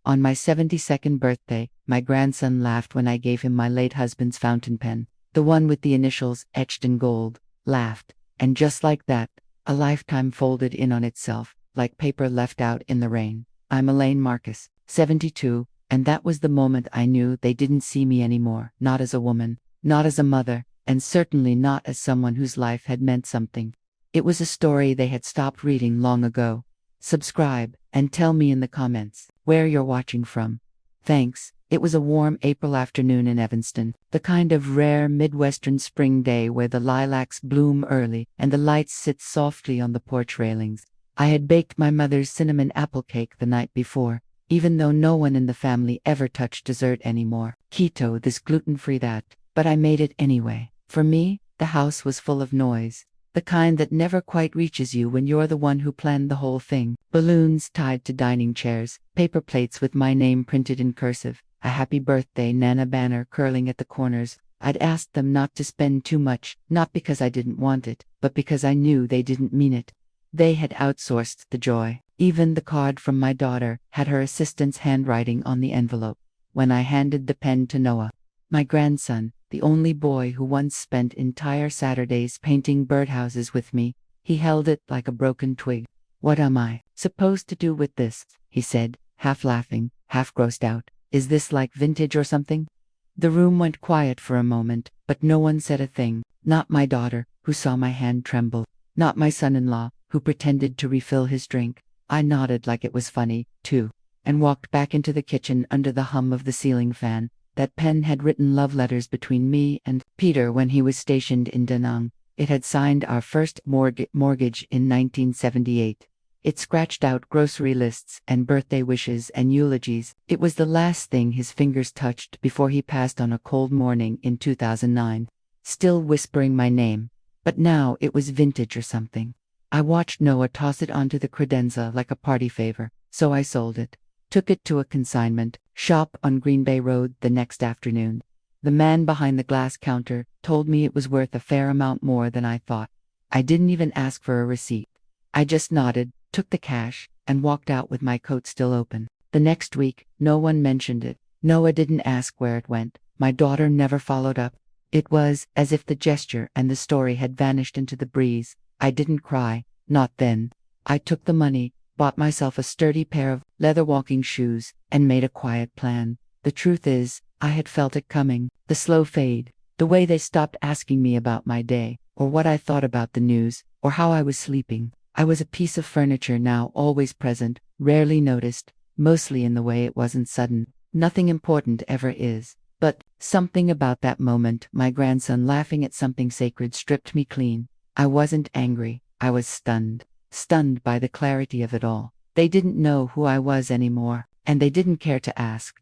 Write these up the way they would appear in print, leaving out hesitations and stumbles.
On my 72nd birthday, my grandson laughed when I gave him my late husband's fountain pen. The one with the initials etched in gold. Laughed. And just like that, a lifetime folded in on itself, like paper left out in the rain. I'm Elaine Marcus, 72, and that was the moment I knew they didn't see me anymore. Not as a woman, not as a mother, and certainly not as someone whose life had meant something. It was a story they had stopped reading long ago. Subscribe, and tell me in the comments where you're watching from. Thanks. It was a warm April afternoon in Evanston, the kind of rare Midwestern spring day where the lilacs bloom early and the lights sit softly on the porch railings. I had baked my mother's cinnamon apple cake the night before, even though no one in the family ever touched dessert anymore. Keto, this gluten-free that, but I made it anyway. For me, the house was full of noise. The kind that never quite reaches you when you're the one who planned the whole thing. Balloons tied to dining chairs, paper plates with my name printed in cursive, a happy birthday Nana banner curling at the corners. I'd asked them not to spend too much, not because I didn't want it, but because I knew they didn't mean it. They had outsourced the joy. Even the card from my daughter had her assistant's handwriting on the envelope. When I handed the pen to Noah, my grandson, the only boy who once spent entire Saturdays painting birdhouses with me, he held it like a broken twig. "What am I supposed to do with this?" he said, half laughing, half grossed out. "Is this like vintage or something?" The room went quiet for a moment, but no one said a thing. Not my daughter, who saw my hand tremble. Not my son-in-law, who pretended to refill his drink. I nodded like it was funny, too, and walked back into the kitchen under the hum of the ceiling fan. That pen had written love letters between me and Peter when he was stationed in Da Nang. It had signed our first mortgage in 1978. It scratched out grocery lists and birthday wishes and eulogies. It was the last thing his fingers touched before he passed on a cold morning in 2009, still whispering my name. But now it was vintage or something. I watched Noah toss it onto the credenza like a party favor, so I sold it. Took it to a consignment shop on Green Bay Road the next afternoon. The man behind the glass counter told me it was worth a fair amount more than I thought. I didn't even ask for a receipt. I just nodded, took the cash, and walked out with my coat still open. The next week, no one mentioned it. Noah didn't ask where it went. My daughter never followed up. It was as if the gesture and the story had vanished into the breeze. I didn't cry, not then. I took the money, bought myself a sturdy pair of leather walking shoes, and made a quiet plan. The truth is, I had felt it coming. The slow fade, the way they stopped asking me about my day, or what I thought about the news, or how I was sleeping. I was a piece of furniture now, always present, rarely noticed, mostly in the way it wasn't sudden. Nothing important ever is. But something about that moment, my grandson laughing at something sacred, stripped me clean. I wasn't angry. I was stunned. Stunned by the clarity of it all. They didn't know who I was anymore, and they didn't care to ask.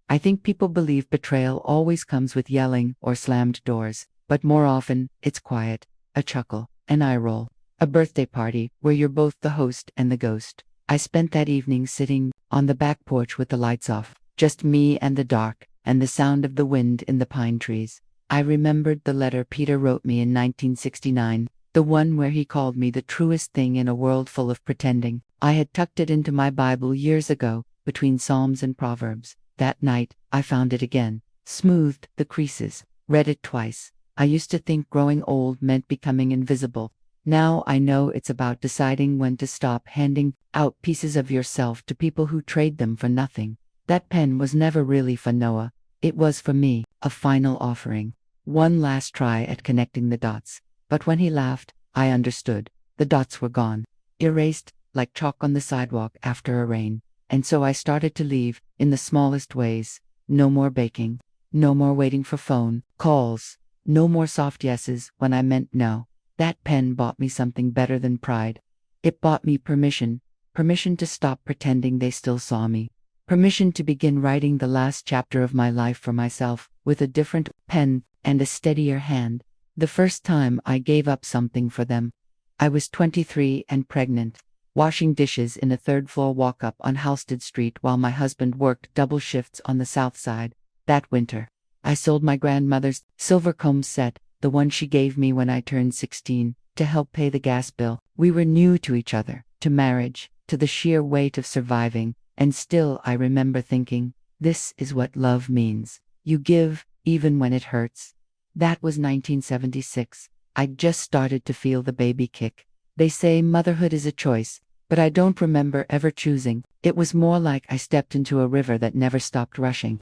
I think people believe betrayal always comes with yelling or slammed doors, but more often, it's quiet, a chuckle, an eye roll, a birthday party where you're both the host and the ghost. I spent that evening sitting on the back porch with the lights off, just me and the dark, and the sound of the wind in the pine trees. I remembered the letter Peter wrote me in 1969. The one where he called me the truest thing in a world full of pretending. I had tucked it into my Bible years ago, between Psalms and Proverbs. That night, I found it again, smoothed the creases, read it twice. I used to think growing old meant becoming invisible. Now I know it's about deciding when to stop handing out pieces of yourself to people who trade them for nothing. That pen was never really for Noah. It was for me, a final offering. One last try at connecting the dots. But when he laughed, I understood. The dots were gone, erased, like chalk on the sidewalk after a rain. And so I started to leave, in the smallest ways. No more baking. No more waiting for phone calls. No more soft yeses when I meant no. That pen bought me something better than pride. It bought me permission. Permission to stop pretending they still saw me. Permission to begin writing the last chapter of my life for myself, with a different pen and a steadier hand. The first time I gave up something for them. I was 23 and pregnant, washing dishes in a third-floor walk-up on Halsted Street while my husband worked double shifts on the south side. That winter, I sold my grandmother's silver comb set, the one she gave me when I turned 16, to help pay the gas bill. We were new to each other, to marriage, to the sheer weight of surviving, And still I remember thinking, this is what love means. You give, even when it hurts. That was 1976. I'd just started to feel the baby kick. They say motherhood is a choice, but I don't remember ever choosing. It was more like I stepped into a river that never stopped rushing.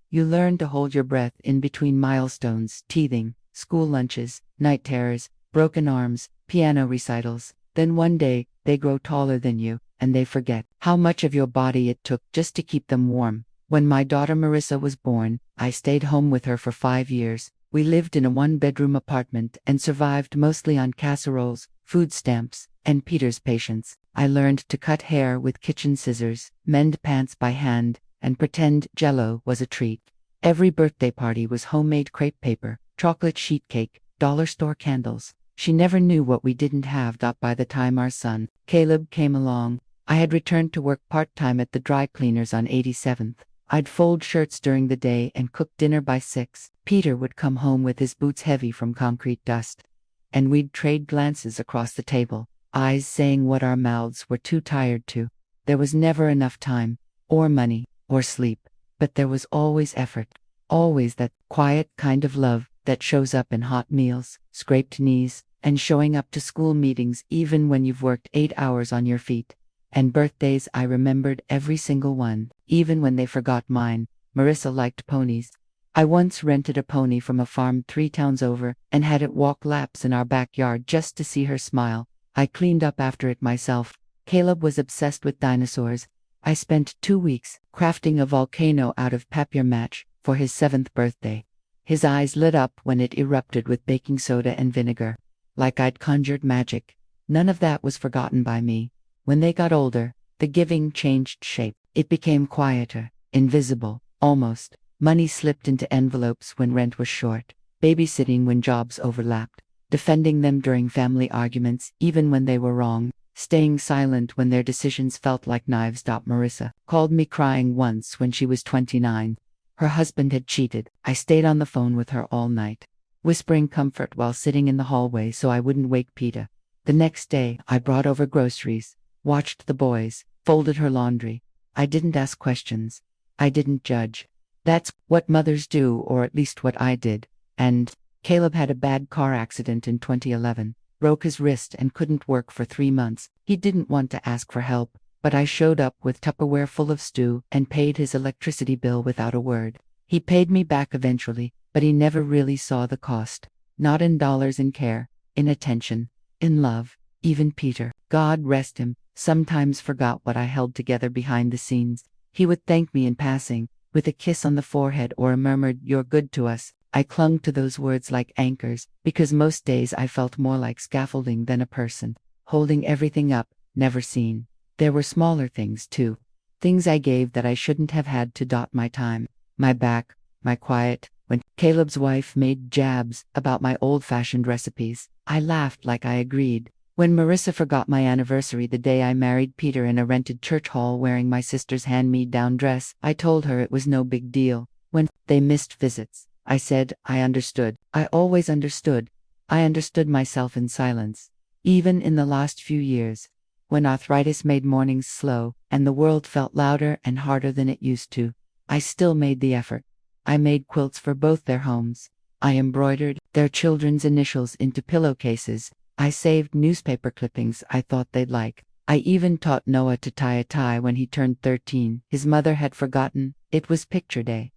You learn to hold your breath in between milestones, teething, school lunches, night terrors, broken arms, piano recitals. Then one day, they grow taller than you, and they forget how much of your body it took just to keep them warm. When my daughter Marissa was born, I stayed home with her for 5 years. We lived in a one-bedroom apartment and survived mostly on casseroles, food stamps, and Peter's patience. I learned to cut hair with kitchen scissors, mend pants by hand, and pretend Jell-O was a treat. Every birthday party was homemade crepe paper, chocolate sheet cake, dollar store candles. She never knew what we didn't have. By the time our son, Caleb, came along, I had returned to work part-time at the dry cleaners on 87th. I'd fold shirts during the day and cook dinner by 6. Peter would come home with his boots heavy from concrete dust. And we'd trade glances across the table, eyes saying what our mouths were too tired to. There was never enough time, or money, or sleep, but there was always effort. Always that quiet kind of love that shows up in hot meals, scraped knees, and showing up to school meetings even when you've worked 8 hours on your feet. And birthdays, I remembered every single one, even when they forgot mine. Marissa liked ponies. I once rented a pony from a farm 3 towns over and had it walk laps in our backyard just to see her smile. I cleaned up after it myself. Caleb was obsessed with dinosaurs. I spent 2 weeks crafting a volcano out of papier-mâché for his 7th birthday. His eyes lit up when it erupted with baking soda and vinegar, like I'd conjured magic. None of that was forgotten by me. When they got older, the giving changed shape. It became quieter, invisible, almost. Money slipped into envelopes when rent was short, babysitting when jobs overlapped, defending them during family arguments even when they were wrong, staying silent when their decisions felt like knives. Marissa called me crying once when she was 29. Her husband had cheated. I stayed on the phone with her all night, whispering comfort while sitting in the hallway so I wouldn't wake Peter. The next day, I brought over groceries, watched the boys, folded her laundry. I didn't ask questions. I didn't judge. That's what mothers do, or at least what I did. And Caleb had a bad car accident in 2011, broke his wrist and couldn't work for 3 months. He didn't want to ask for help, but I showed up with Tupperware full of stew and paid his electricity bill without a word. He paid me back eventually, but he never really saw the cost. Not in dollars, in care, in attention, in love. Even Peter, God rest him, sometimes forgot what I held together behind the scenes. He would thank me in passing, with a kiss on the forehead or a murmured, "You're good to us." I clung to those words like anchors, because most days I felt more like scaffolding than a person, holding everything up, never seen. There were smaller things too. Things I gave that I shouldn't have had to. My time, my back, my quiet. When Caleb's wife made jabs about my old-fashioned recipes, I laughed like I agreed. When Marissa forgot my anniversary the day I married Peter in a rented church hall wearing my sister's hand-me-down dress, I told her it was no big deal. When they missed visits, I said I understood. I always understood. I understood myself in silence. Even in the last few years, when arthritis made mornings slow and the world felt louder and harder than it used to, I still made the effort. I made quilts for both their homes. I embroidered their children's initials into pillowcases. I saved newspaper clippings I thought they'd like. I even taught Noah to tie a tie when he turned 13. His mother had forgotten. It was picture day.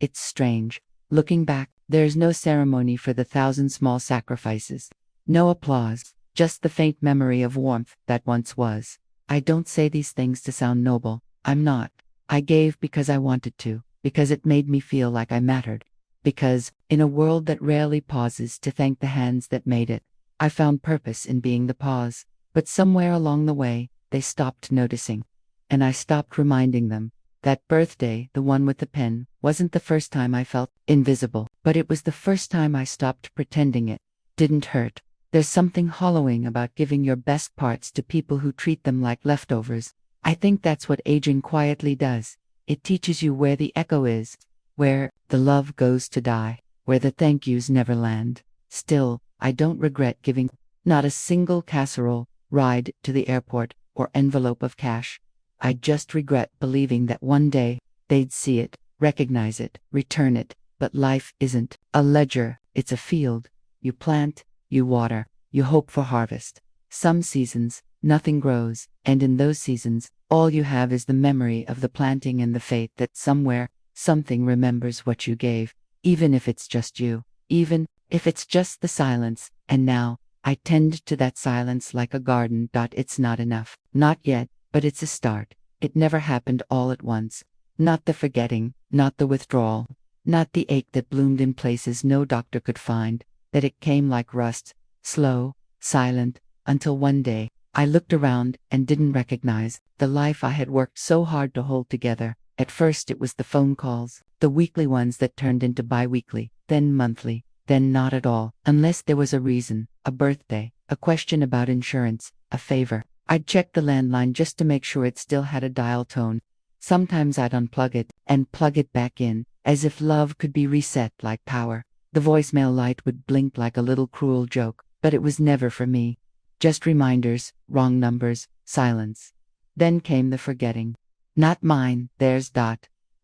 It's strange. Looking back, there's no ceremony for the 1,000 small sacrifices. No applause, just the faint memory of warmth that once was. I don't say these things to sound noble. I'm not. I gave because I wanted to, because it made me feel like I mattered. Because, in a world that rarely pauses to thank the hands that made it, I found purpose in being the pause. But somewhere along the way, they stopped noticing. And I stopped reminding them. That birthday, the one with the pen, wasn't the first time I felt invisible, but it was the first time I stopped pretending it didn't hurt. There's something hollowing about giving your best parts to people who treat them like leftovers. I think that's what aging quietly does. It teaches you where the echo is, where the love goes to die, where the thank yous never land. Still, I don't regret giving. Not a single casserole, ride to the airport, or envelope of cash. I just regret believing that one day they'd see it, recognize it, return it. But life isn't a ledger, it's a field. You plant, you water, you hope for harvest. Some seasons, nothing grows, and in those seasons, all you have is the memory of the planting and the faith that somewhere, something remembers what you gave, even if it's just you, even if it's just the silence. And now, I tend to that silence like a garden. It's not enough. Not yet, but it's a start. It never happened all at once. Not the forgetting, not the withdrawal, not the ache that bloomed in places no doctor could find, that it came like rust, slow, silent, until one day, I looked around and didn't recognize the life I had worked so hard to hold together. At first it was the phone calls, the weekly ones that turned into bi-weekly, then monthly, then not at all, unless there was a reason, a birthday, a question about insurance, a favor. I'd check the landline just to make sure it still had a dial tone. Sometimes I'd unplug it and plug it back in, as if love could be reset like power. The voicemail light would blink like a little cruel joke, but it was never for me. Just reminders, wrong numbers, silence. Then came the forgetting. Not mine, theirs.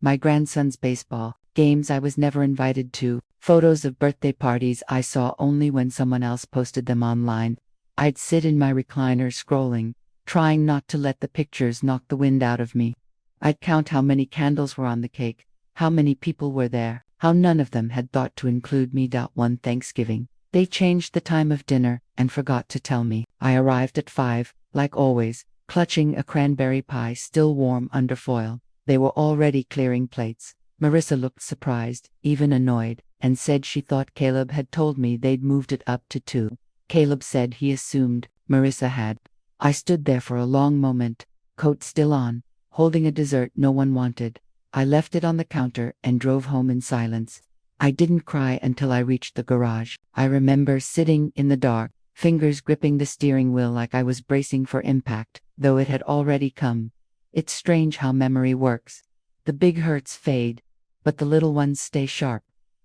My grandson's baseball games I was never invited to, photos of birthday parties I saw only when someone else posted them online. I'd sit in my recliner scrolling, trying not to let the pictures knock the wind out of me. I'd count how many candles were on the cake, how many people were there, how none of them had thought to include me. One Thanksgiving, they changed the time of dinner and forgot to tell me. I arrived at 5, like always, clutching a cranberry pie still warm under foil. They were already clearing plates. Marissa looked surprised, even annoyed, and said she thought Caleb had told me they'd moved it up to 2. Caleb said he assumed Marissa had. I stood there for a long moment, coat still on, holding a dessert no one wanted. I left it on the counter and drove home in silence. I didn't cry until I reached the garage. I remember sitting in the dark, fingers gripping the steering wheel like I was bracing for impact, though it had already come. It's strange how memory works. The big hurts fade, but the little ones stay sharp.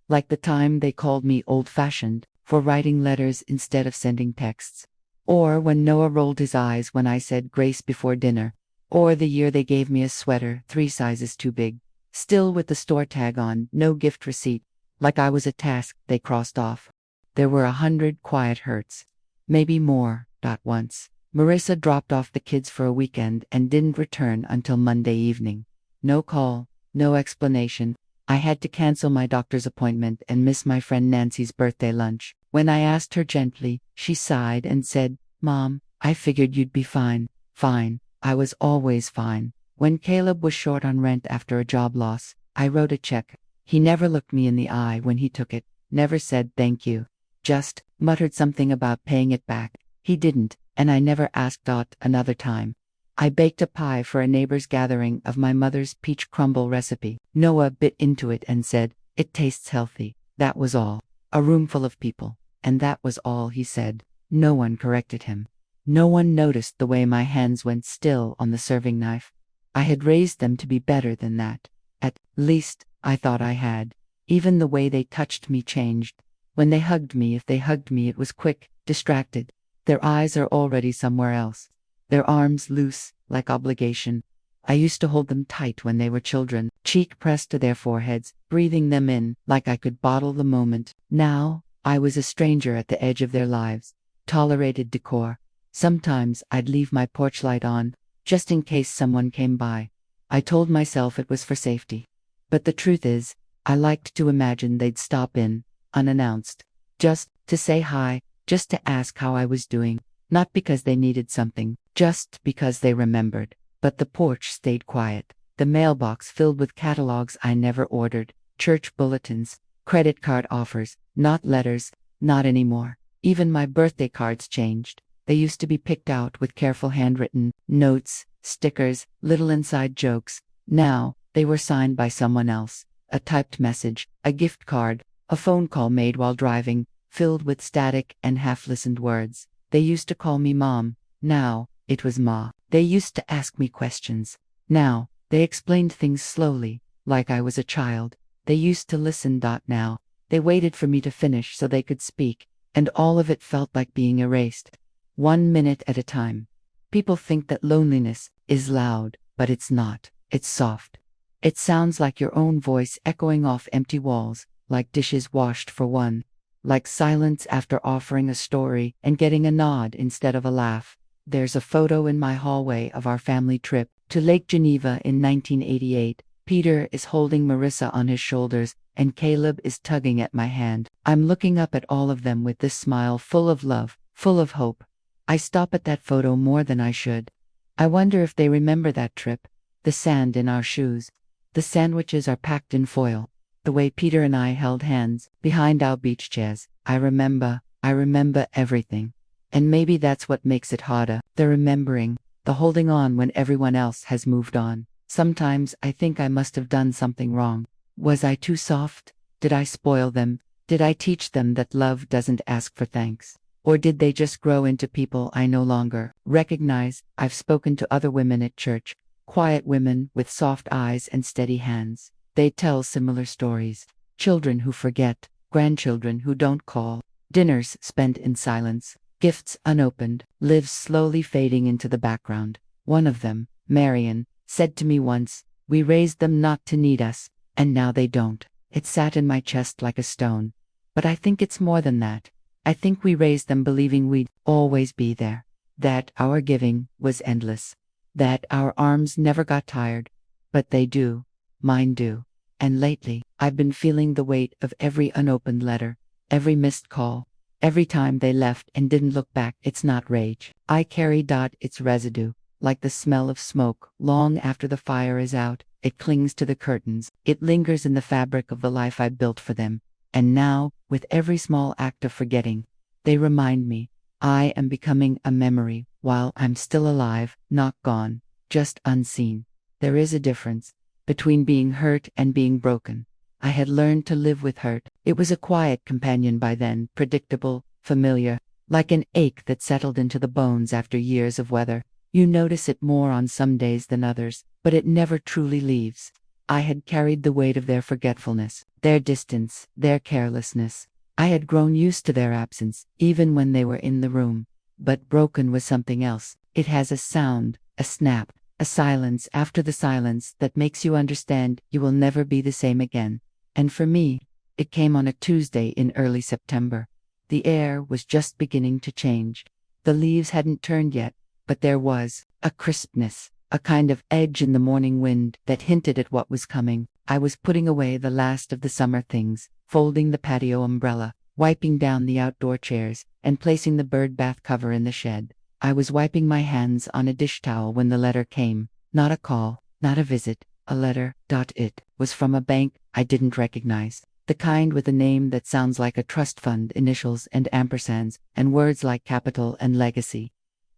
Like the time they called me old-fashioned for writing letters instead of sending texts. Or when Noah rolled his eyes when I said grace before dinner. Or the year they gave me a sweater 3 sizes too big, still with the store tag on, no gift receipt, like I was a task they crossed off. There were 100 quiet hurts. Maybe more. Once, Marissa dropped off the kids for a weekend and didn't return until Monday evening. No call, no explanation. I had to cancel my doctor's appointment and miss my friend Nancy's birthday lunch. When I asked her gently, she sighed and said, "Mom, I figured you'd be fine." Fine. I was always fine. When Caleb was short on rent after a job loss, I wrote a check. He never looked me in the eye when he took it, never said thank you. Just muttered something about paying it back. He didn't, and I never asked another time. I baked a pie for a neighbor's gathering of my mother's peach crumble recipe. Noah bit into it and said, "It tastes healthy." That was all. A room full of people. And that was all he said. No one corrected him. No one noticed the way my hands went still on the serving knife. I had raised them to be better than that. At least, I thought I had. Even the way they touched me changed. When they hugged me, if they hugged me, it was quick, distracted. Their eyes are already somewhere else. Their arms loose, like obligation. I used to hold them tight when they were children, cheek pressed to their foreheads, breathing them in, like I could bottle the moment. Now, I was a stranger at the edge of their lives. Tolerated decor. Sometimes I'd leave my porch light on, just in case someone came by. I told myself it was for safety. But the truth is, I liked to imagine they'd stop in, unannounced. Just to say hi, just to ask how I was doing. Not because they needed something, just because they remembered. But the porch stayed quiet. The mailbox filled with catalogs I never ordered, church bulletins, credit card offers, not letters, not anymore. Even my birthday cards changed. They used to be picked out with careful handwritten notes, stickers, little inside jokes. Now, they were signed by someone else. A typed message, a gift card, a phone call made while driving, filled with static and half-listened words. They used to call me Mom. Now, it was Ma. They used to ask me questions. Now, they explained things slowly, like I was a child. They used to listen. Now, they waited for me to finish so they could speak, and all of it felt like being erased. 1 minute at a time. People think that loneliness is loud, but it's not. It's soft. It sounds like your own voice echoing off empty walls, like dishes washed for one, like silence after offering a story and getting a nod instead of a laugh. There's a photo in my hallway of our family trip to Lake Geneva in 1988. Peter is holding Marissa on his shoulders, and Caleb is tugging at my hand. I'm looking up at all of them with this smile full of love, full of hope. I stop at that photo more than I should. I wonder if they remember that trip, the sand in our shoes. The sandwiches are packed in foil. The way Peter and I held hands behind our beach chairs. I remember everything. And maybe that's what makes it harder, the remembering, the holding on when everyone else has moved on. Sometimes I think I must have done something wrong. Was I too soft? Did I spoil them? Did I teach them that love doesn't ask for thanks? Or did they just grow into people I no longer recognize? I've spoken to other women at church, quiet women with soft eyes and steady hands. They tell similar stories. Children who forget, grandchildren who don't call, dinners spent in silence, gifts unopened, lives slowly fading into the background. One of them, Marion, said to me once, "We raised them not to need us, and now they don't." It sat in my chest like a stone. But I think it's more than that. I think we raised them believing we'd always be there, that our giving was endless, that our arms never got tired. But they do. Mine do. And lately, I've been feeling the weight of every unopened letter, every missed call, every time they left and didn't look back. It's not rage. I carry its residue. Like the smell of smoke, long after the fire is out, it clings to the curtains. It lingers in the fabric of the life I built for them. And now, with every small act of forgetting, they remind me I am becoming a memory while I'm still alive, not gone, just unseen. There is a difference between being hurt and being broken. I had learned to live with hurt. It was a quiet companion by then, predictable, familiar, like an ache that settled into the bones after years of weather. You notice it more on some days than others, but it never truly leaves. I had carried the weight of their forgetfulness, their distance, their carelessness. I had grown used to their absence, even when they were in the room. But broken was something else. It has a sound, a snap, a silence after the silence that makes you understand you will never be the same again. And for me, it came on a Tuesday in early September. The air was just beginning to change. The leaves hadn't turned yet, but there was a crispness, a kind of edge in the morning wind that hinted at what was coming. I was putting away the last of the summer things, folding the patio umbrella, wiping down the outdoor chairs, and placing the bird bath cover in the shed. I was wiping my hands on a dish towel when the letter came. Not a call, not a visit, a letter. It was from a bank I didn't recognize. The kind with a name that sounds like a trust fund, initials and ampersands, and words like capital and legacy.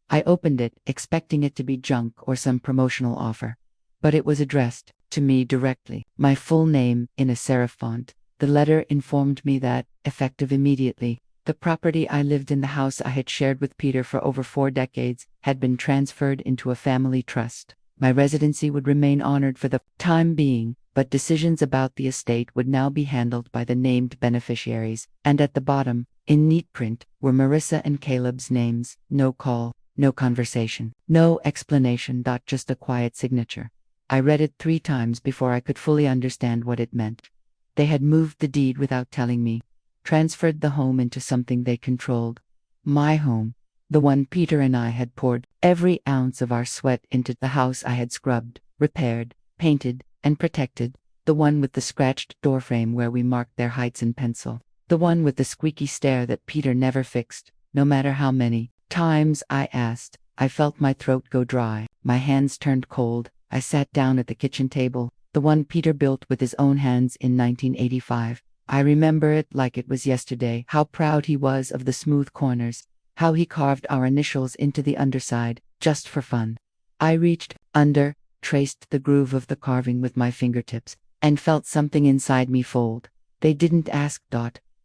I opened it, expecting it to be junk or some promotional offer. But it was addressed to me directly, my full name in a serif font. The letter informed me that, effective immediately, the property I lived in, the house I had shared with Peter for over 4 decades, had been transferred into a family trust. My residency would remain honored for the time being, but decisions about the estate would now be handled by the named beneficiaries, and at the bottom, in neat print, were Marissa and Caleb's names. No call. No conversation, no explanation. Just a quiet signature. I read it 3 times before I could fully understand what it meant. They had moved the deed without telling me, transferred the home into something they controlled. My home, the one Peter and I had poured every ounce of our sweat into, the house I had scrubbed, repaired, painted, and protected, the one with the scratched doorframe where we marked their heights in pencil, the one with the squeaky stair that Peter never fixed, no matter how many times I asked. I felt my throat go dry, my hands turned cold. I sat down at the kitchen table, the one Peter built with his own hands in 1985. I remember it like it was yesterday, how proud he was of the smooth corners, how he carved our initials into the underside, just for fun. I reached under, traced the groove of the carving with my fingertips, and felt something inside me fold. They didn't ask.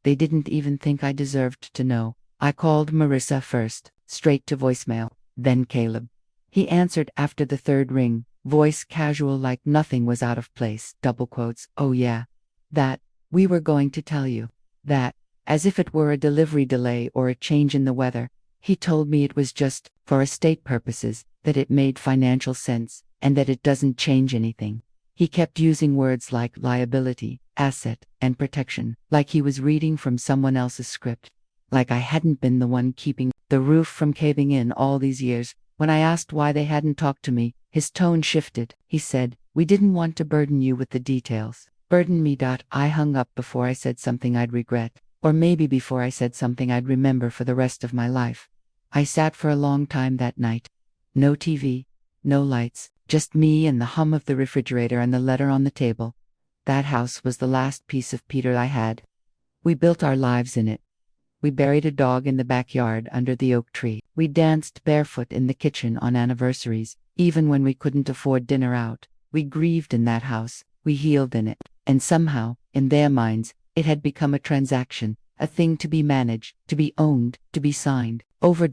They didn't even think I deserved to know. I called Marissa first, straight to voicemail, then Caleb. He answered after the 3rd ring, voice casual like nothing was out of place, double quotes, "Oh yeah. That, we were going to tell you. That," as if it were a delivery delay or a change in the weather. He told me it was just for estate purposes, that it made financial sense, and that it doesn't change anything. He kept using words like liability, asset, and protection, like he was reading from someone else's script. Like I hadn't been the one keeping the roof from caving in all these years. When I asked why they hadn't talked to me, his tone shifted. He said, "We didn't want to burden you with the details." Burden me. I hung up before I said something I'd regret, or maybe before I said something I'd remember for the rest of my life. I sat for a long time that night. No TV, no lights, just me and the hum of the refrigerator and the letter on the table. That house was the last piece of Peter I had. We built our lives in it. We buried a dog in the backyard under the oak tree. We danced barefoot in the kitchen on anniversaries, even when we couldn't afford dinner out. We grieved in that house. We healed in it. And somehow, in their minds, it had become a transaction, a thing to be managed, to be owned, to be signed. Over.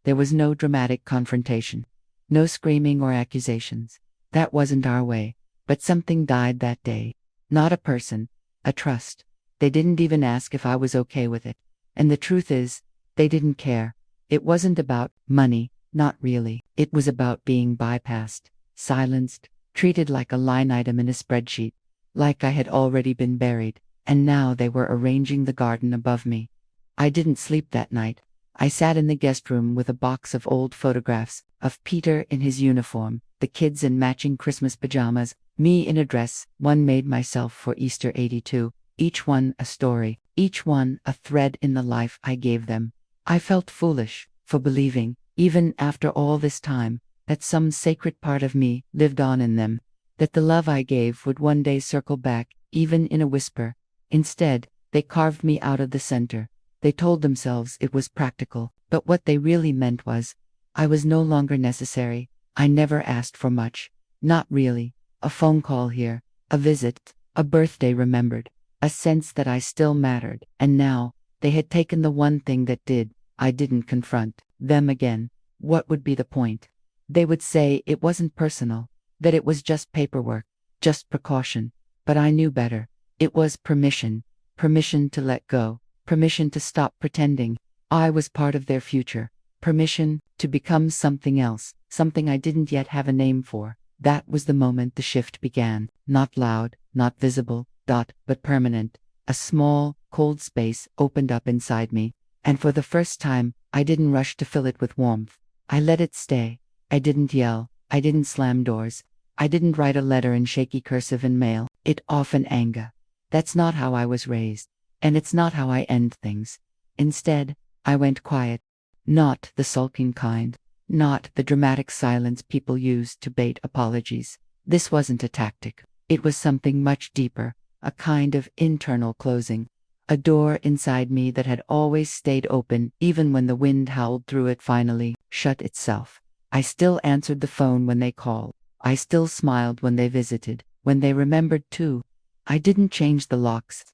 There was no dramatic confrontation. No screaming or accusations. That wasn't our way. But something died that day. Not a person, a trust. They didn't even ask if I was okay with it. And the truth is, they didn't care. It wasn't about money, not really. It was about being bypassed, silenced, treated like a line item in a spreadsheet, like I had already been buried, and now they were arranging the garden above me. I didn't sleep that night. I sat in the guest room with a box of old photographs, of Peter in his uniform, the kids in matching Christmas pajamas, me in a dress, one made myself for Easter '82, each one a story, each one a thread in the life I gave them. I felt foolish for believing, even after all this time, that some sacred part of me lived on in them, that the love I gave would one day circle back, even in a whisper. Instead, they carved me out of the center. They told themselves it was practical, but what they really meant was, I was no longer necessary. I never asked for much. Not really. A phone call here, a visit, a birthday remembered, a sense that I still mattered. And now, they had taken the one thing that did. I didn't confront them again. What would be the point? They would say it wasn't personal, that it was just paperwork, just precaution. But I knew better. It was permission. Permission to let go. Permission to stop pretending I was part of their future. Permission to become something else, something I didn't yet have a name for. That was the moment the shift began. Not loud, not visible, but permanent. A small, cold space opened up inside me. And for the first time, I didn't rush to fill it with warmth. I let it stay. I didn't yell. I didn't slam doors. I didn't write a letter in shaky cursive and mail it off in anger. That's not how I was raised. And it's not how I end things. Instead, I went quiet. Not the sulking kind. Not the dramatic silence people use to bait apologies. This wasn't a tactic. It was something much deeper, a kind of internal closing. A door inside me that had always stayed open, even when the wind howled through it, finally shut itself. I still answered the phone when they called. I still smiled when they visited, when they remembered too. I didn't change the locks.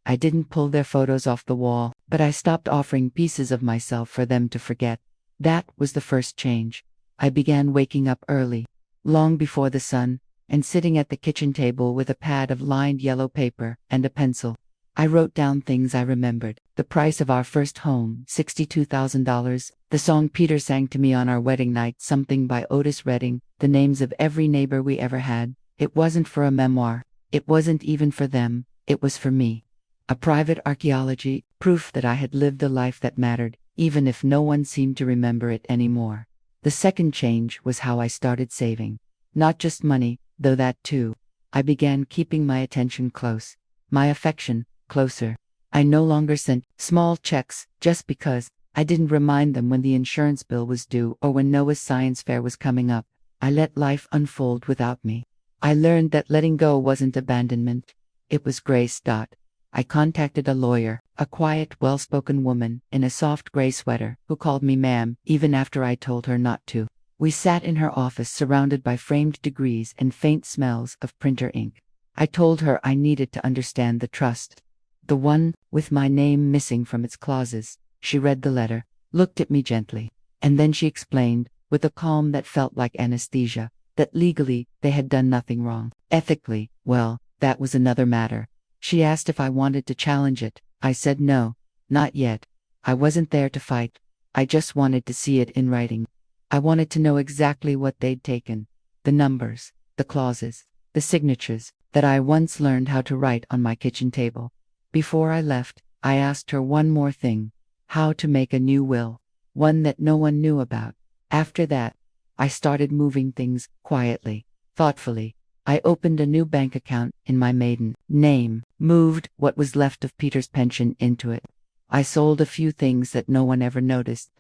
I didn't pull their photos off the wall, but I stopped offering pieces of myself for them to forget. That was the first change. I began waking up early, long before the sun, and sitting at the kitchen table with a pad of lined yellow paper and a pencil. I wrote down things I remembered. The price of our first home, $62,000. The song Peter sang to me on our wedding night, something by Otis Redding. The names of every neighbor we ever had. It wasn't for a memoir. It wasn't even for them. It was for me. A private archaeology, proof that I had lived a life that mattered, even if no one seemed to remember it anymore. The second change was how I started saving. Not just money, though that too. I began keeping my attention close. My affection, closer. I no longer sent small checks just because. I didn't remind them when the insurance bill was due or when Noah's science fair was coming up. I let life unfold without me. I learned that letting go wasn't abandonment. It was grace. I contacted a lawyer, a quiet, well-spoken woman in a soft gray sweater, who called me ma'am, even after I told her not to. We sat in her office surrounded by framed degrees and faint smells of printer ink. I told her I needed to understand the trust. The one with my name missing from its clauses. She read the letter, looked at me gently, and then she explained, with a calm that felt like anesthesia, that legally they had done nothing wrong. Ethically, well, that was another matter. She asked if I wanted to challenge it. I said no, not yet. I wasn't there to fight. I just wanted to see it in writing. I wanted to know exactly what they'd taken. the numbers, the clauses, the signatures that I once learned how to write on my kitchen table. Before I left, I asked her one more thing: how to make a new will, one that no one knew about. After that, I started moving things quietly, thoughtfully. I opened a new bank account in my maiden name, moved what was left of Peter's pension into it. I sold a few things that no one ever noticed: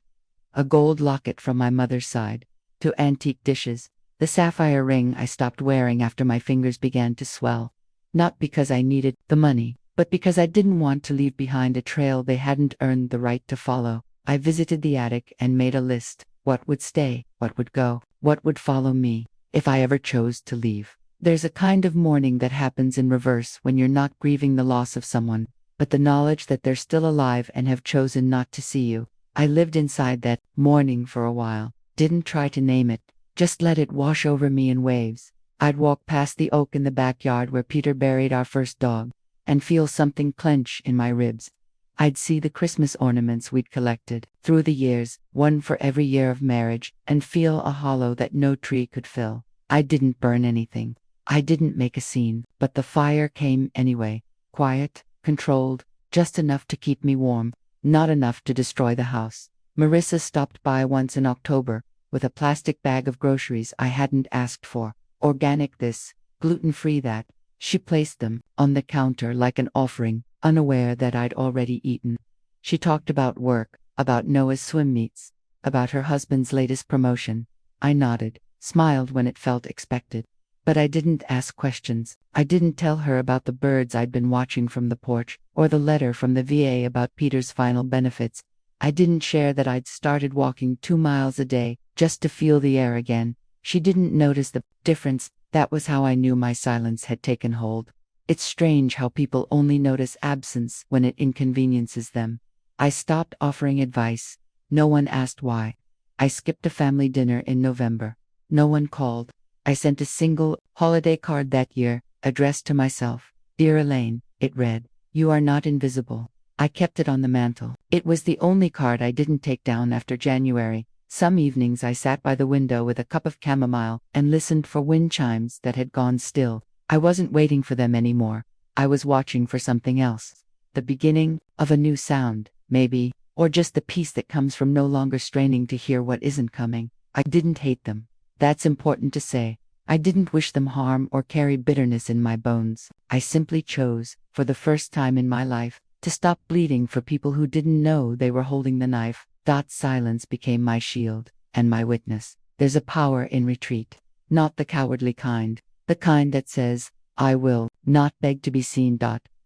a gold locket from my mother's side, 2 antique dishes, the sapphire ring I stopped wearing after my fingers began to swell. Not because I needed the money, but because I didn't want to leave behind a trail they hadn't earned the right to follow. I visited the attic and made a list: what would stay, what would go, what would follow me, if I ever chose to leave. There's a kind of mourning that happens in reverse when you're not grieving the loss of someone, but the knowledge that they're still alive and have chosen not to see you. I lived inside that mourning for a while, didn't try to name it, just let it wash over me in waves. I'd walk past the oak in the backyard where Peter buried our first dog, and feel something clench in my ribs. I'd see the Christmas ornaments we'd collected through the years, one for every year of marriage, and feel a hollow that no tree could fill. I didn't burn anything. I didn't make a scene, but the fire came anyway, quiet, controlled, just enough to keep me warm, not enough to destroy the house. Marissa stopped by once in October, with a plastic bag of groceries I hadn't asked for. Organic this, gluten-free that. She placed them on the counter like an offering, unaware that I'd already eaten. She talked about work, about Noah's swim meets, about her husband's latest promotion. I nodded, smiled when it felt expected. But I didn't ask questions. I didn't tell her about the birds I'd been watching from the porch, or the letter from the VA about Peter's final benefits. I didn't share that I'd started walking 2 miles a day, just to feel the air again. She didn't notice the difference. That was how I knew my silence had taken hold. It's strange how people only notice absence when it inconveniences them. I stopped offering advice. No one asked why. I skipped a family dinner in November. No one called. I sent a single holiday card that year, addressed to myself. Dear Elaine, it read, "You are not invisible." I kept it on the mantel. It was the only card I didn't take down after January. Some evenings I sat by the window with a cup of chamomile and listened for wind chimes that had gone still. I wasn't waiting for them anymore. I was watching for something else. The beginning of a new sound, maybe, or just the peace that comes from no longer straining to hear what isn't coming. I didn't hate them. That's important to say. I didn't wish them harm or carry bitterness in my bones. I simply chose, for the first time in my life, to stop bleeding for people who didn't know they were holding the knife. Silence became my shield, and my witness. There's a power in retreat. Not the cowardly kind. The kind that says, I will not beg to be seen.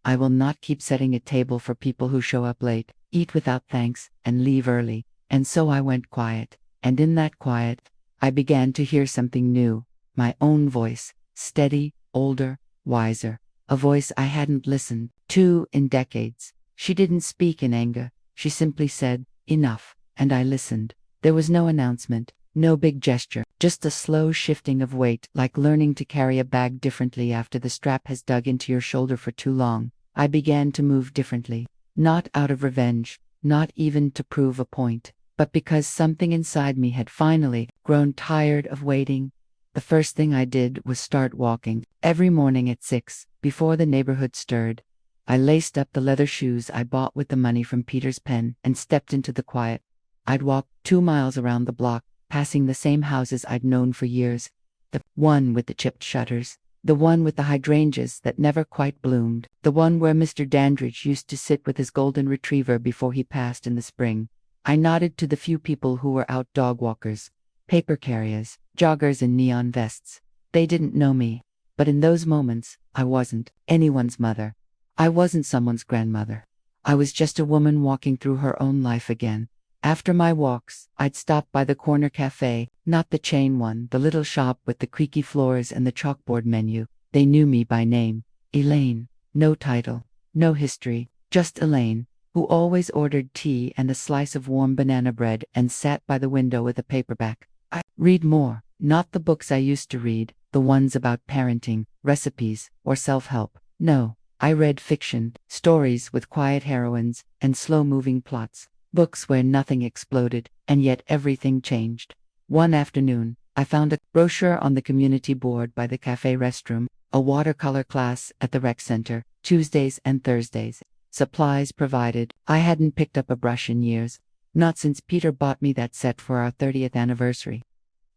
I will not keep setting a table for people who show up late, eat without thanks, and leave early. And so I went quiet. And in that quiet, I began to hear something new. My own voice, steady, older, wiser. A voice I hadn't listened to in decades. She didn't speak in anger. She simply said, enough. And I listened. There was no announcement, no big gesture, just a slow shifting of weight, like learning to carry a bag differently after the strap has dug into your shoulder for too long. I began to move differently. Not out of revenge, not even to prove a point, but because something inside me had finally grown tired of waiting. The first thing I did was start walking, every morning at 6, before the neighborhood stirred. I laced up the leather shoes I bought with the money from Peter's pen and stepped into the quiet. I'd walk 2 miles around the block, passing the same houses I'd known for years. The one with the chipped shutters, the one with the hydrangeas that never quite bloomed, the one where Mr. Dandridge used to sit with his golden retriever before he passed in the spring. I nodded to the few people who were out dog walkers, paper carriers, joggers in neon vests. They didn't know me, but in those moments, I wasn't anyone's mother. I wasn't someone's grandmother. I was just a woman walking through her own life again. After my walks, I'd stop by the corner cafe, not the chain one, the little shop with the creaky floors and the chalkboard menu. They knew me by name. Elaine. No title, no history, just Elaine, who always ordered tea and a slice of warm banana bread and sat by the window with a paperback. I read more, not the books I used to read, the ones about parenting, recipes, or self-help. No, I read fiction, stories with quiet heroines and slow-moving plots. Books where nothing exploded, and yet everything changed. One afternoon, I found a brochure on the community board by the cafe restroom, a watercolor class at the rec center, Tuesdays and Thursdays. Supplies provided. I hadn't picked up a brush in years. Not since Peter bought me that set for our 30th anniversary.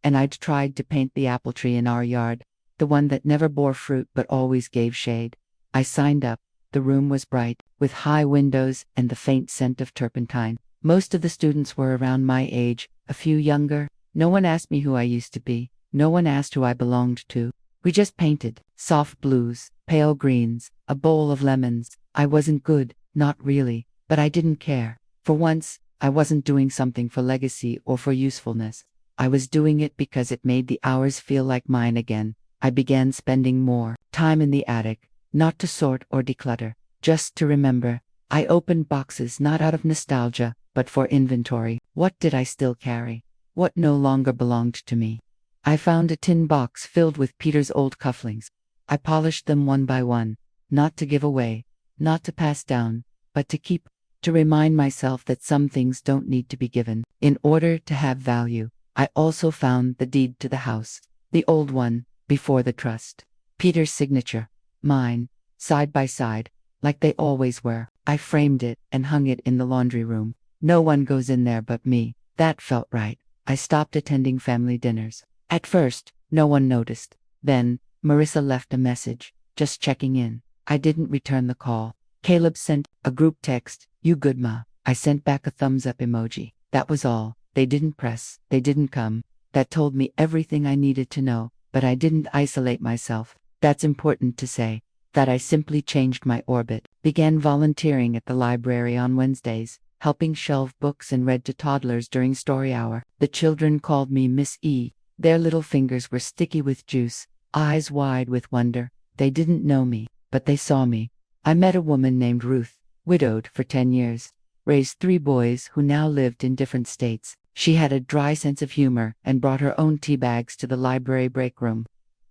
And I'd tried to paint the apple tree in our yard, the one that never bore fruit but always gave shade. I signed up. The room was bright, with high windows and the faint scent of turpentine. Most of the students were around my age, a few younger. No one asked me who I used to be. No one asked who I belonged to. We just painted. Soft blues, pale greens, a bowl of lemons. I wasn't good, not really, but I didn't care. For once, I wasn't doing something for legacy or for usefulness. I was doing it because it made the hours feel like mine again. I began spending more time in the attic, not to sort or declutter, just to remember. I opened boxes not out of nostalgia, but for inventory. What did I still carry? What no longer belonged to me? I found a tin box filled with Peter's old cufflinks. I polished them one by one, not to give away, not to pass down, but to keep, to remind myself that some things don't need to be given in order to have value. I also found the deed to the house, the old one, before the trust. Peter's signature, mine, side by side, like they always were. I framed it and hung it in the laundry room. No one goes in there but me. That felt right. I stopped attending family dinners. At first, no one noticed. Then, Marissa left a message, just checking in. I didn't return the call. Caleb sent a group text, "You good, ma?" I sent back a thumbs up emoji. That was all. They didn't press. They didn't come. That told me everything I needed to know, but I didn't isolate myself. That's important to say. That I simply changed my orbit. Began volunteering at the library on Wednesdays, helping shelve books and read to toddlers during story hour. The children called me Miss E. Their little fingers were sticky with juice, eyes wide with wonder. They didn't know me, but they saw me. I met a woman named Ruth, widowed for 10 years, raised 3 boys who now lived in different states. She had a dry sense of humor and brought her own tea bags to the library break room.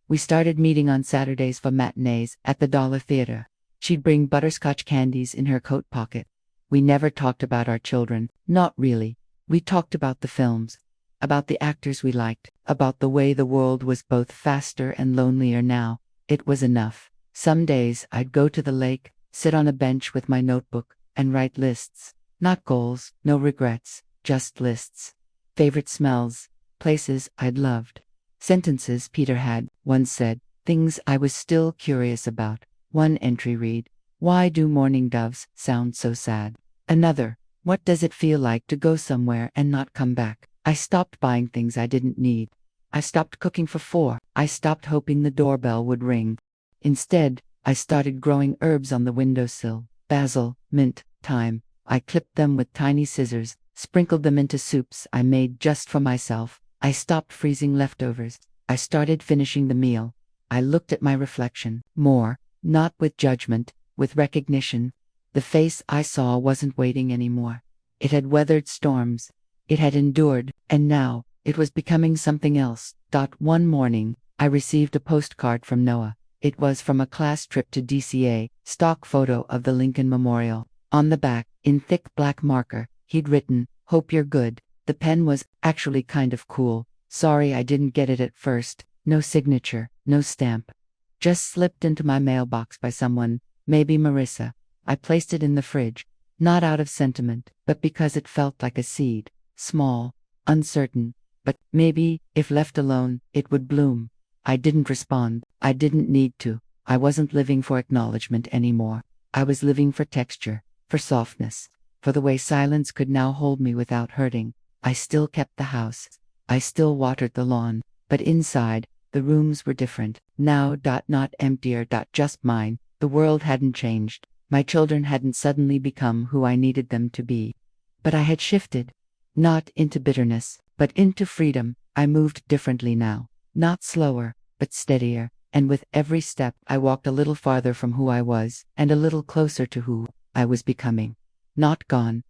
We started meeting on Saturdays for matinees at the Dollar Theater. She'd bring butterscotch candies in her coat pocket. We never talked about our children, not really. We talked about the films, about the actors we liked, about the way the world was both faster and lonelier now. It was enough. Some days I'd go to the lake, sit on a bench with my notebook, and write lists. Not goals, no regrets, just lists. Favorite smells, places I'd loved. Sentences Peter had once said, things I was still curious about. One entry read, "Why do mourning doves sound so sad?" Another, "What does it feel like to go somewhere and not come back?" I stopped buying things I didn't need. I stopped cooking for 4. I stopped hoping the doorbell would ring. Instead, I started growing herbs on the windowsill. Basil, mint, thyme. I clipped them with tiny scissors, sprinkled them into soups I made just for myself. I stopped freezing leftovers. I started finishing the meal. I looked at my reflection. More, not with judgment, with recognition. The face I saw wasn't waiting anymore. It had weathered storms. It had endured, and now, it was becoming something else. One morning, I received a postcard from Noah. It was from a class trip to DCA, stock photo of the Lincoln Memorial. On the back, in thick black marker, he'd written, "Hope you're good." The pen was actually kind of cool. Sorry I didn't get it at first. No signature, no stamp. Just slipped into my mailbox by someone, maybe Marissa. I placed it in the fridge, not out of sentiment, but because it felt like a seed. Small, uncertain, but maybe, if left alone, it would bloom. I didn't respond. I didn't need to. I wasn't living for acknowledgement anymore. I was living for texture, for softness, for the way silence could now hold me without hurting. I still kept the house. I still watered the lawn. But inside, the rooms were different. Now, not emptier, just mine. The world hadn't changed. My children hadn't suddenly become who I needed them to be. But I had shifted. Not into bitterness, but into freedom. I moved differently now. Not slower, but steadier. And with every step, I walked a little farther from who I was, and a little closer to who I was becoming. Not gone.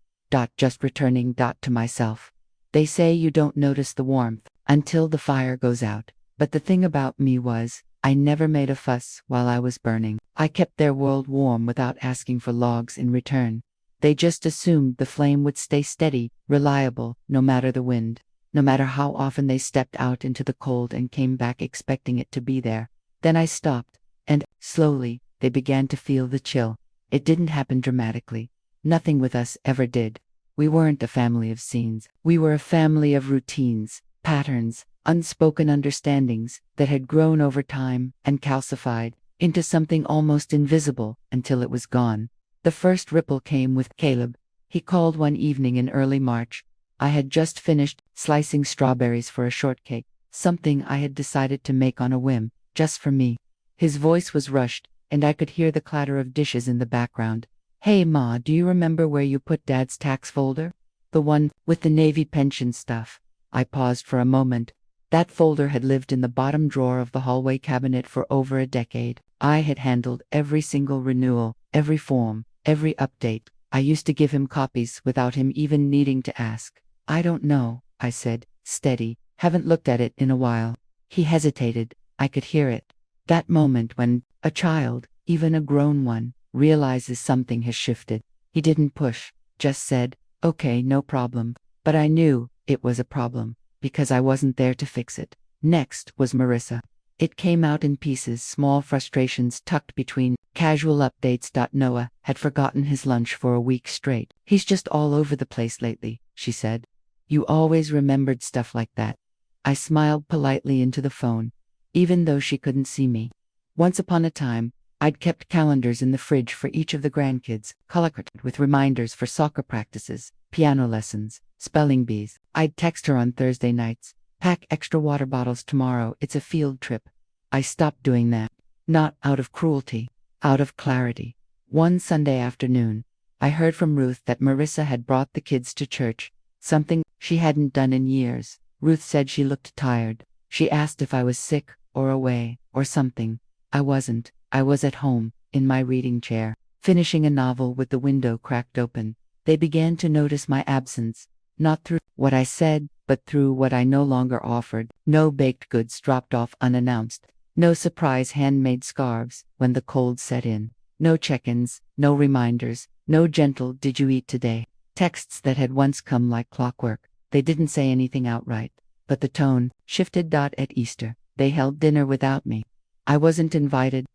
Just returning. To myself. They say you don't notice the warmth until the fire goes out. But the thing about me was, I never made a fuss while I was burning. I kept their world warm without asking for logs in return. They just assumed the flame would stay steady, reliable, no matter the wind. no matter how often they stepped out into the cold and came back expecting it to be there. Then I stopped, and, slowly, they began to feel the chill. It didn't happen dramatically. Nothing with us ever did. We weren't a family of scenes. We were a family of routines, patterns, unspoken understandings that had grown over time and calcified into something almost invisible until it was gone. The first ripple came with Caleb. He called one evening in early March. I had just finished slicing strawberries for a shortcake, something I had decided to make on a whim, just for me. His voice was rushed, and I could hear the clatter of dishes in the background. "Hey Ma, do you remember where you put Dad's tax folder? The one with the Navy pension stuff." I paused for a moment. That folder had lived in the bottom drawer of the hallway cabinet for over a decade. I had handled every single renewal, every form, every update. I used to give him copies without him even needing to ask. "I don't know," I said, steady. "Haven't looked at it in a while." He hesitated. I could hear it. That moment when a child, even a grown one, realizes something has shifted. He didn't push, just said, "Okay, no problem." But I knew it was a problem, because I wasn't there to fix it. Next was Marissa. It came out in pieces, small frustrations tucked between casual updates. Noah had forgotten his lunch for a week straight. "He's just all over the place lately," she said. "You always remembered stuff like that." I smiled politely into the phone, even though she couldn't see me. Once upon a time, I'd kept calendars in the fridge for each of the grandkids, color-coded with reminders for soccer practices, piano lessons, spelling bees. I'd text her on Thursday nights, "Pack extra water bottles tomorrow, it's a field trip." I stopped doing that. Not out of cruelty, out of clarity. One Sunday afternoon, I heard from Ruth that Marissa had brought the kids to church, something she hadn't done in years. Ruth said she looked tired. She asked if I was sick, or away, or something. I wasn't. I was at home, in my reading chair, finishing a novel with the window cracked open. They began to notice my absence, not through what I said, but through what I no longer offered. No baked goods dropped off unannounced. No surprise handmade scarves when the cold set in. No check-ins, no reminders, no gentle "did you eat today?" Texts that had once come like clockwork. They didn't say anything outright, but the tone shifted. At Easter, they held dinner without me. I wasn't invited.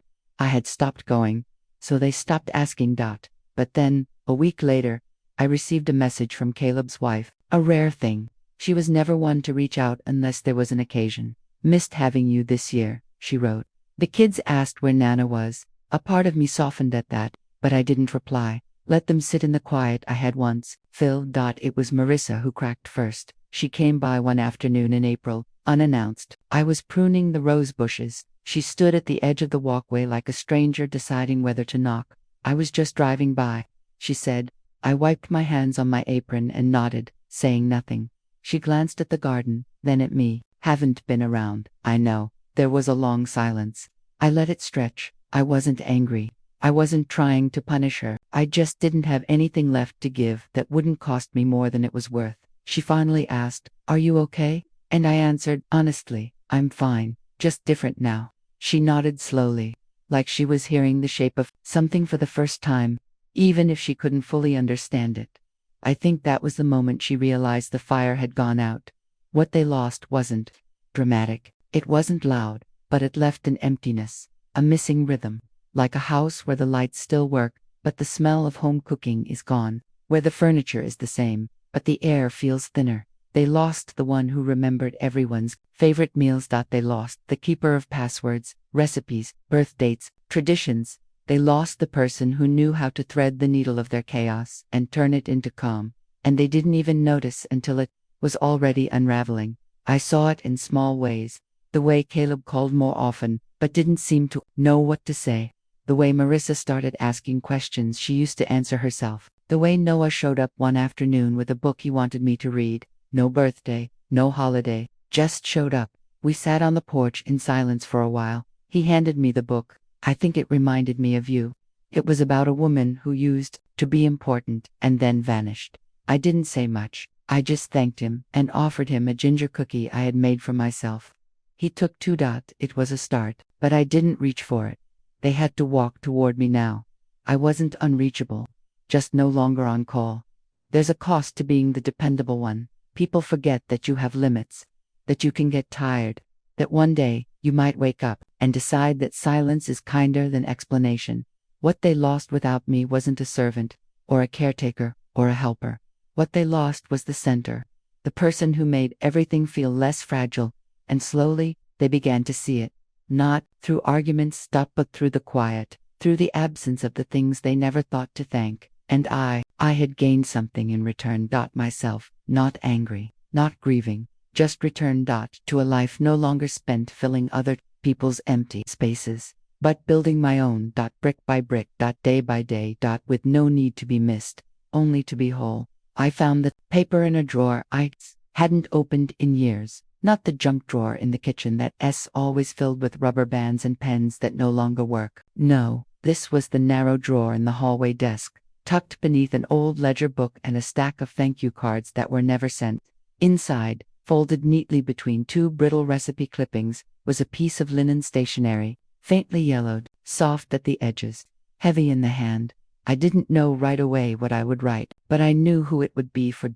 I had stopped going, so they stopped asking. But then, a week later, I received a message from Caleb's wife, a rare thing. She was never one to reach out unless there was an occasion. "Missed having you this year," she wrote. "The kids asked where Nana was." A part of me softened at that, but I didn't reply. Let them sit in the quiet I had once. It was Marissa who cracked first. She came by one afternoon in April, unannounced. I was pruning the rose bushes. She stood at the edge of the walkway like a stranger deciding whether to knock. "I was just driving by," she said. I wiped my hands on my apron and nodded, saying nothing. She glanced at the garden, then at me. "Haven't been around, I know." There was a long silence. I let it stretch. I wasn't angry. I wasn't trying to punish her. I just didn't have anything left to give that wouldn't cost me more than it was worth. She finally asked, "Are you okay?" And I answered, honestly, "I'm fine, just different now." She nodded slowly, like she was hearing the shape of something for the first time, even if she couldn't fully understand it. I think that was the moment she realized the fire had gone out. What they lost wasn't dramatic. It wasn't loud, but it left an emptiness, a missing rhythm, like a house where the lights still work, but the smell of home cooking is gone, where the furniture is the same, but the air feels thinner. They lost the one who remembered everyone's favorite meals. They lost the keeper of passwords, recipes, birth dates, traditions. They lost the person who knew how to thread the needle of their chaos and turn it into calm. And they didn't even notice until it was already unraveling. I saw it in small ways. The way Caleb called more often, but didn't seem to know what to say. The way Marissa started asking questions she used to answer herself. The way Noah showed up one afternoon with a book he wanted me to read. No birthday, no holiday, just showed up. We sat on the porch in silence for a while. He handed me the book. "I think it reminded me of you." It was about a woman who used to be important and then vanished. I didn't say much. I just thanked him and offered him a ginger cookie I had made for myself. He took two. It was a start, but I didn't reach for it. They had to walk toward me now. I wasn't unreachable, just no longer on call. There's a cost to being the dependable one. People forget that you have limits, that you can get tired, that one day you might wake up and decide that silence is kinder than explanation. What they lost without me wasn't a servant, or a caretaker, or a helper. What they lost was the center, the person who made everything feel less fragile, and slowly they began to see it. Not through arguments, but through the quiet, through the absence of the things they never thought to thank. And I had gained something in return. Myself, not angry, not grieving, just returned. To a life no longer spent filling other people's empty spaces, but building my own. Brick by brick. Day by day. With no need to be missed, only to be whole. I found the paper in a drawer I hadn't opened in years. Not the junk drawer in the kitchen that's always filled with rubber bands and pens that no longer work. No, this was the narrow drawer in the hallway desk, tucked beneath an old ledger book and a stack of thank you cards that were never sent. Inside, folded neatly between two brittle recipe clippings, was a piece of linen stationery, faintly yellowed, soft at the edges, heavy in the hand. I didn't know right away what I would write, but I knew who it would be for.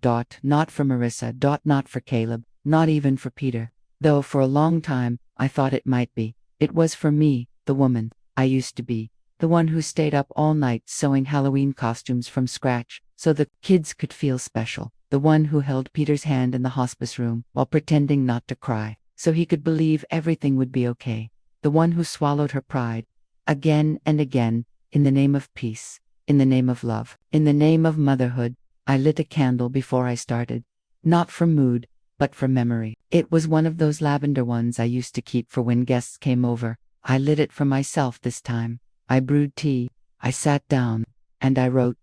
Not for Marissa. Not for Caleb. Not even for Peter, though for a long time I thought it might be. It was for me, the woman I used to be, the one who stayed up all night sewing Halloween costumes from scratch so the kids could feel special, the one who held Peter's hand in the hospice room while pretending not to cry so he could believe everything would be okay, the one who swallowed her pride again and again in the name of peace, in the name of love, in the name of motherhood. I lit a candle before I started, not for mood, but for memory. It was one of those lavender ones I used to keep for when guests came over. I lit it for myself this time. I brewed tea, I sat down, and I wrote.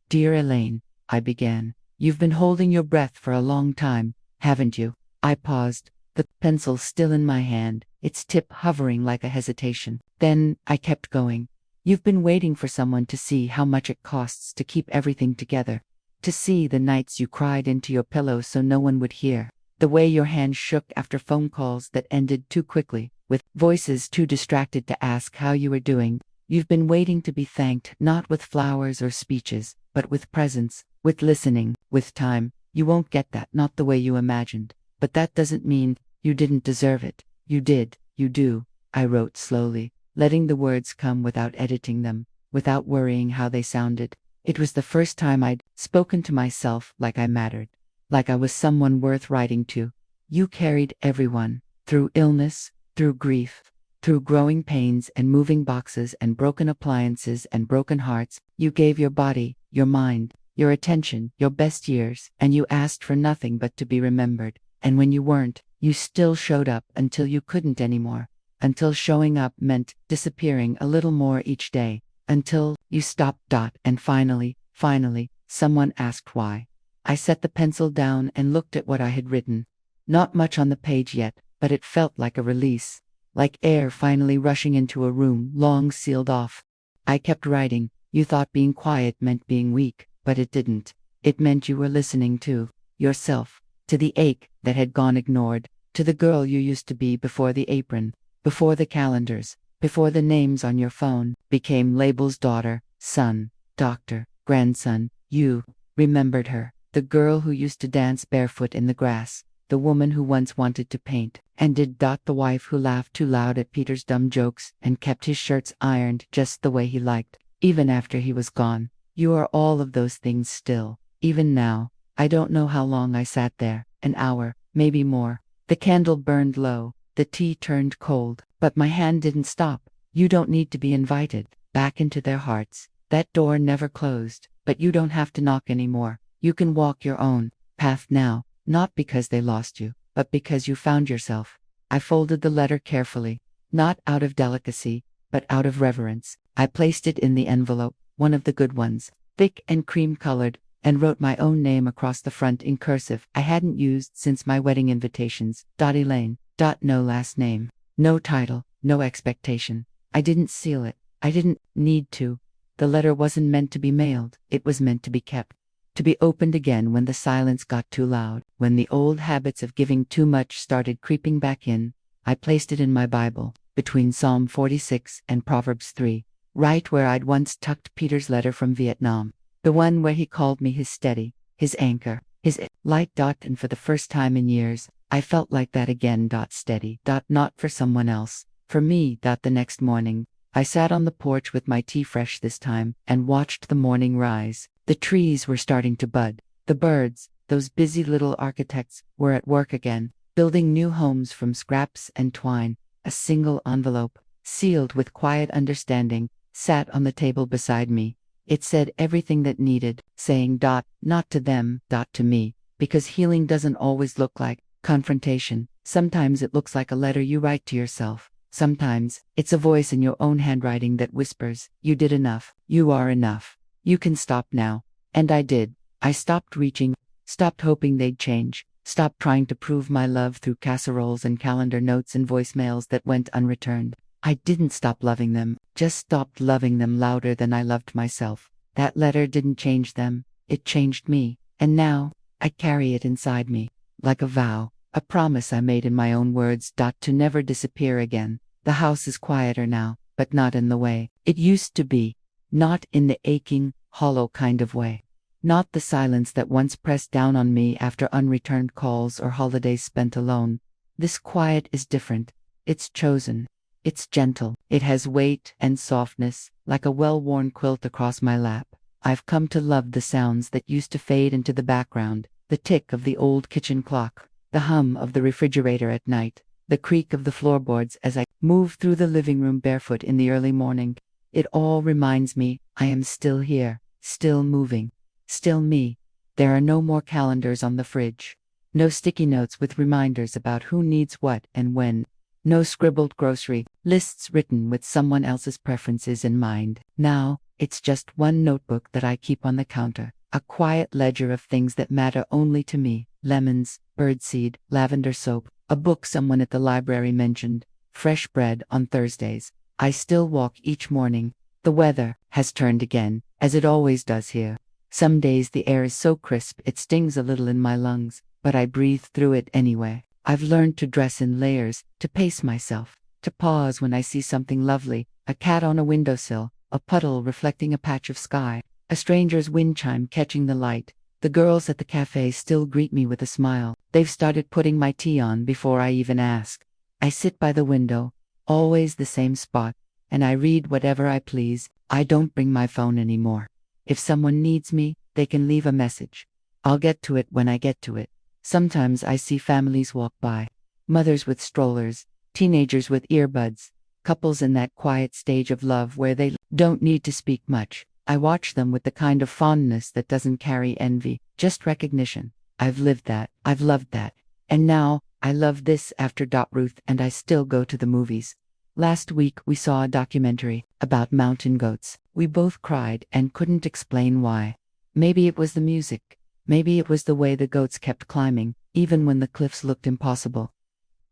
Dear Elaine, I began. You've been holding your breath for a long time, haven't you? I paused, the pencil still in my hand, its tip hovering like a hesitation. Then I kept going. You've been waiting for someone to see how much it costs to keep everything together, to see the nights you cried into your pillow so no one would hear. The way your hand shook after phone calls that ended too quickly, with voices too distracted to ask how you were doing. You've been waiting to be thanked, not with flowers or speeches, but with presence, with listening, with time. You won't get that, not the way you imagined. But that doesn't mean you didn't deserve it. You did, you do, I wrote slowly, letting the words come without editing them, without worrying how they sounded. It was the first time I'd spoken to myself like I mattered. Like I was someone worth writing to. You carried everyone, through illness, through grief, through growing pains and moving boxes and broken appliances and broken hearts. You gave your body, your mind, your attention, your best years, and you asked for nothing but to be remembered. And when you weren't, you still showed up until you couldn't anymore, until showing up meant disappearing a little more each day, until you stopped. And finally, someone asked why. I set the pencil down and looked at what I had written. Not much on the page yet, but it felt like a release, like air finally rushing into a room long sealed off. I kept writing. You thought being quiet meant being weak, but it didn't. It meant you were listening to yourself, to the ache that had gone ignored, to the girl you used to be before the apron, before the calendars, before the names on your phone became labels. Daughter, son, doctor, grandson. You remembered her. The girl who used to dance barefoot in the grass, the woman who once wanted to paint, and did. The wife who laughed too loud at Peter's dumb jokes and kept his shirts ironed just the way he liked, even after he was gone. You are all of those things still, even now. I don't know how long I sat there, an hour, maybe more. The candle burned low, the tea turned cold, but my hand didn't stop. You don't need to be invited back into their hearts. That door never closed, but you don't have to knock anymore. You can walk your own path now, not because they lost you, but because you found yourself. I folded the letter carefully, not out of delicacy, but out of reverence. I placed it in the envelope, one of the good ones, thick and cream-colored, and wrote my own name across the front in cursive I hadn't used since my wedding invitations. Elaine. No last name, no title, no expectation. I didn't seal it. I didn't need to. The letter wasn't meant to be mailed. It was meant to be kept. To be opened again when the silence got too loud, when the old habits of giving too much started creeping back in. I placed it in my Bible, between Psalm 46 and Proverbs 3, right where I'd once tucked Peter's letter from Vietnam, the one where he called me his steady, his anchor, His light. And for the first time in years, I felt like that again. Steady. Not for someone else. For me. The next morning, I sat on the porch with my tea fresh this time and watched the morning rise. The trees were starting to bud. The birds, those busy little architects, were at work again, building new homes from scraps and twine. A single envelope, sealed with quiet understanding, sat on the table beside me. It said everything that needed saying. Not to them, to me, because healing doesn't always look like confrontation. Sometimes it looks like a letter you write to yourself. Sometimes it's a voice in your own handwriting that whispers, "You did enough. You are enough. You can stop now." And I did. I stopped reaching, stopped hoping they'd change, stopped trying to prove my love through casseroles and calendar notes and voicemails that went unreturned. I didn't stop loving them, just stopped loving them louder than I loved myself. That letter didn't change them, it changed me. And now, I carry it inside me, like a vow, a promise I made in my own words. To never disappear again. The house is quieter now, but not in the way it used to be. Not in the aching, hollow kind of way. Not the silence that once pressed down on me after unreturned calls or holidays spent alone. This quiet is different. It's chosen. It's gentle. It has weight and softness, like a well-worn quilt across my lap. I've come to love the sounds that used to fade into the background, the tick of the old kitchen clock, the hum of the refrigerator at night, the creak of the floorboards as I move through the living room barefoot in the early morning. It all reminds me I am still here, still moving, still me. There are no more calendars on the fridge. No sticky notes with reminders about who needs what and when. No scribbled grocery lists written with someone else's preferences in mind. Now, it's just one notebook that I keep on the counter, a quiet ledger of things that matter only to me. Lemons, birdseed, lavender soap, a book someone at the library mentioned, fresh bread on Thursdays. I still walk each morning. The weather has turned again, as it always does here. Some days the air is so crisp it stings a little in my lungs, but I breathe through it anyway. I've learned to dress in layers, to pace myself, to pause when I see something lovely, a cat on a windowsill, a puddle reflecting a patch of sky, a stranger's wind chime catching the light. The girls at the cafe still greet me with a smile. They've started putting my tea on before I even ask. I sit by the window, always the same spot, and I read whatever I please. I don't bring my phone anymore. If someone needs me, they can leave a message. I'll get to it when I get to it. Sometimes I see families walk by. Mothers with strollers, teenagers with earbuds, couples in that quiet stage of love where they don't need to speak much. I watch them with the kind of fondness that doesn't carry envy, just recognition. I've lived that. I've loved that. And now, I love this after Ruth and I still go to the movies. Last week we saw a documentary about mountain goats. We both cried and couldn't explain why. Maybe it was the music. Maybe it was the way the goats kept climbing, even when the cliffs looked impossible.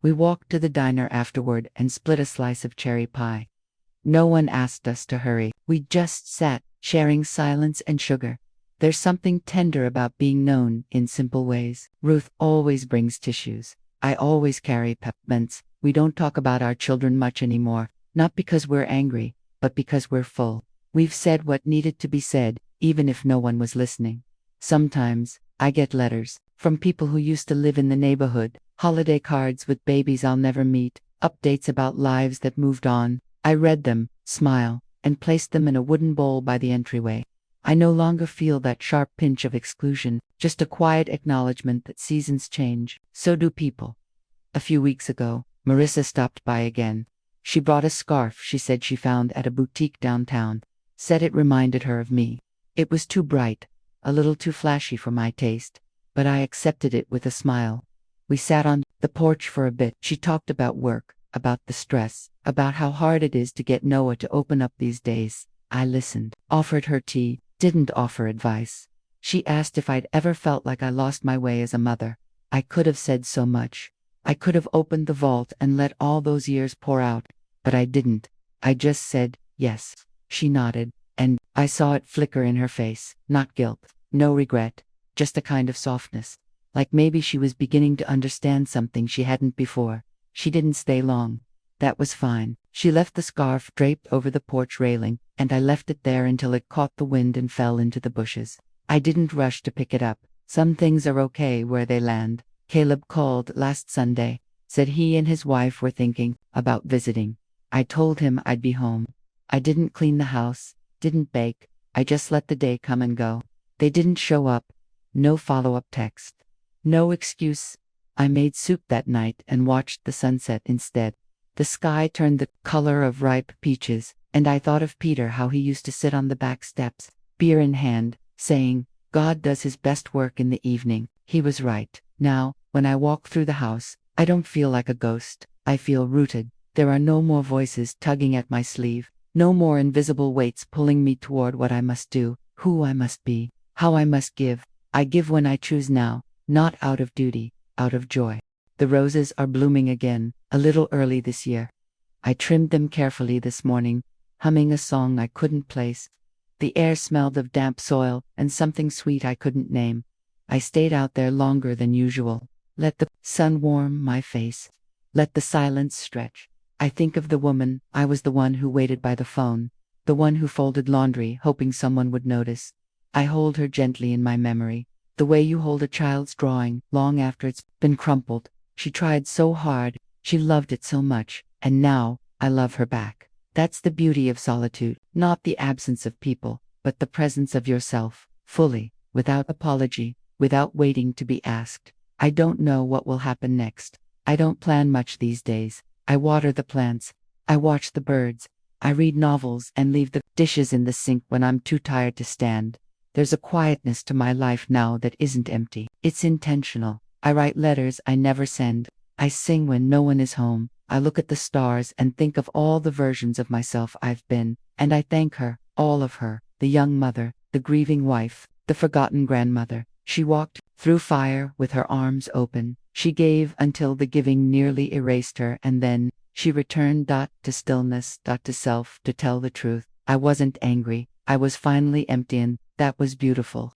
We walked to the diner afterward and split a slice of cherry pie. No one asked us to hurry. We just sat, sharing silence and sugar. There's something tender about being known in simple ways. Ruth always brings tissues. I always carry peppermints. We don't talk about our children much anymore, not because we're angry, but because we're full. We've said what needed to be said, even if no one was listening. Sometimes, I get letters from people who used to live in the neighborhood, holiday cards with babies I'll never meet, updates about lives that moved on. I read them, smile, and placed them in a wooden bowl by the entryway. I no longer feel that sharp pinch of exclusion, just a quiet acknowledgement that seasons change. So do people. A few weeks ago, Marissa stopped by again. She brought a scarf she said she found at a boutique downtown. Said it reminded her of me. It was too bright, a little too flashy for my taste, but I accepted it with a smile. We sat on the porch for a bit. She talked about work, about the stress, about how hard it is to get Noah to open up these days. I listened, offered her tea, didn't offer advice. She asked if I'd ever felt like I lost my way as a mother. I could have said so much. I could have opened the vault and let all those years pour out, but I didn't. I just said, yes. She nodded, and I saw it flicker in her face. Not guilt, no regret, just a kind of softness. Like maybe she was beginning to understand something she hadn't before. She didn't stay long. That was fine. She left the scarf draped over the porch railing, and I left it there until it caught the wind and fell into the bushes. I didn't rush to pick it up. Some things are okay where they land. Caleb called last Sunday, said he and his wife were thinking about visiting. I told him I'd be home. I didn't clean the house, didn't bake, I just let the day come and go. They didn't show up. No follow-up text. No excuse. I made soup that night and watched the sunset instead. The sky turned the color of ripe peaches, and I thought of Peter, how he used to sit on the back steps, beer in hand, saying, "God does his best work in the evening." He was right. Now, when I walk through the house, I don't feel like a ghost. I feel rooted. There are no more voices tugging at my sleeve, no more invisible weights pulling me toward what I must do, who I must be, how I must give. I give when I choose now, not out of duty, out of joy. The roses are blooming again, a little early this year. I trimmed them carefully this morning, humming a song I couldn't place. The air smelled of damp soil and something sweet I couldn't name. I stayed out there longer than usual. Let the sun warm my face. Let the silence stretch. I think of the woman. I was the one who waited by the phone, the one who folded laundry, hoping someone would notice. I hold her gently in my memory, the way you hold a child's drawing, long after it's been crumpled. She tried so hard, she loved it so much, and now, I love her back. That's the beauty of solitude, not the absence of people, but the presence of yourself, fully, without apology, without waiting to be asked. I don't know what will happen next. I don't plan much these days. I water the plants. I watch the birds. I read novels and leave the dishes in the sink when I'm too tired to stand. There's a quietness to my life now that isn't empty. It's intentional. I write letters I never send. I sing when no one is home. I look at the stars and think of all the versions of myself I've been, and I thank her, all of her, the young mother, the grieving wife, the forgotten grandmother. She walked through fire with her arms open. She gave until the giving nearly erased her, and then she returned to stillness, to self, to tell the truth. I wasn't angry. I was finally empty, and that was beautiful.